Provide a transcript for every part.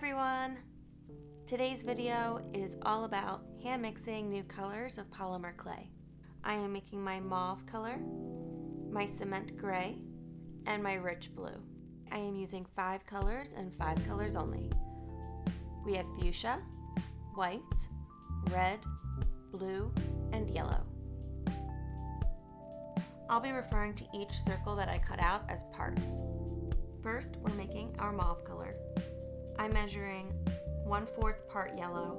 everyone! Today's video is all about hand mixing new colors of polymer clay. I am making my mauve color, my cement gray, and my rich blue. I am using 5 colors and 5 colors only. We have fuchsia, white, red, blue, and yellow. I'll be referring to each circle that I cut out as parts. First, we're making our mauve color. I'm measuring 1/4 part yellow,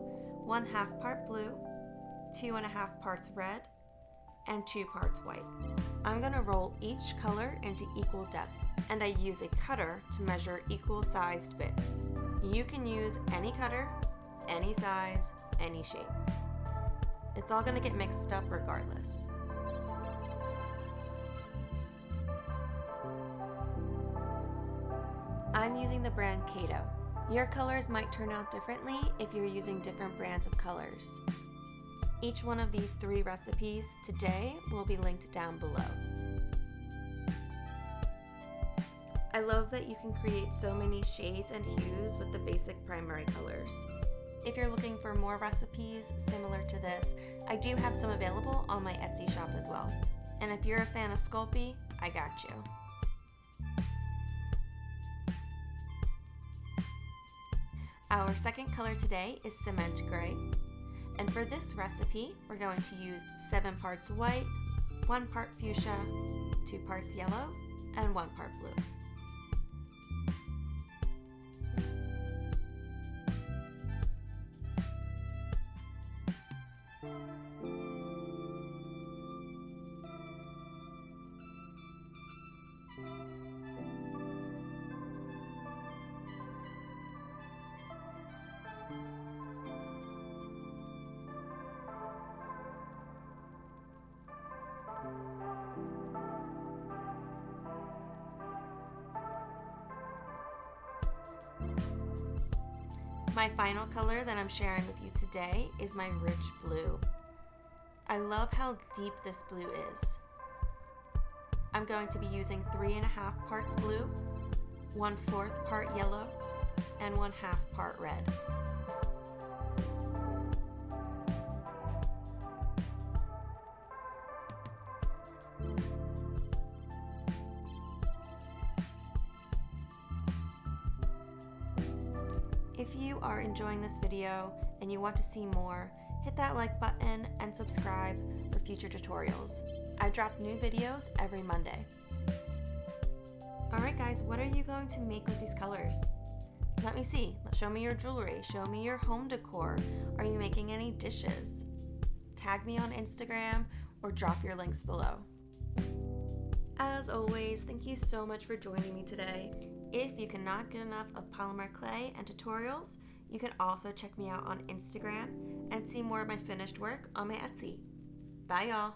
1/2 part blue, 2.5 parts red, and 2 parts white. I'm going to roll each color into equal depth, and I use a cutter to measure equal sized bits. You can use any cutter, any size, any shape. It's all going to get mixed up regardless. I'm using the brand Kato. Your colors might turn out differently if you're using different brands of colors. Each one of these 3 recipes today will be linked down below. I love that you can create so many shades and hues with the basic primary colors. If you're looking for more recipes similar to this, I do have some available on my Etsy shop as well. And if you're a fan of Sculpey, I got you. Our second color today is cement gray. And for this recipe, we're going to use 7 parts white, 1 part fuchsia, 2 parts yellow, and 1 part blue. My final color that I'm sharing with you today is my rich blue. I love how deep this blue is. I'm going to be using 3.5 parts blue, 1/4 part yellow, and 1/2 part red. If you are enjoying this video and you want to see more, hit that like button and subscribe for future tutorials. I drop new videos every Monday. Alright guys, what are you going to make with these colors? Let me see. Show me your jewelry. Show me your home decor. Are you making any dishes? Tag me on Instagram or drop your links below. As always, thank you so much for joining me today. If you cannot get enough of polymer clay and tutorials, you can also check me out on Instagram and see more of my finished work on my Etsy. Bye y'all!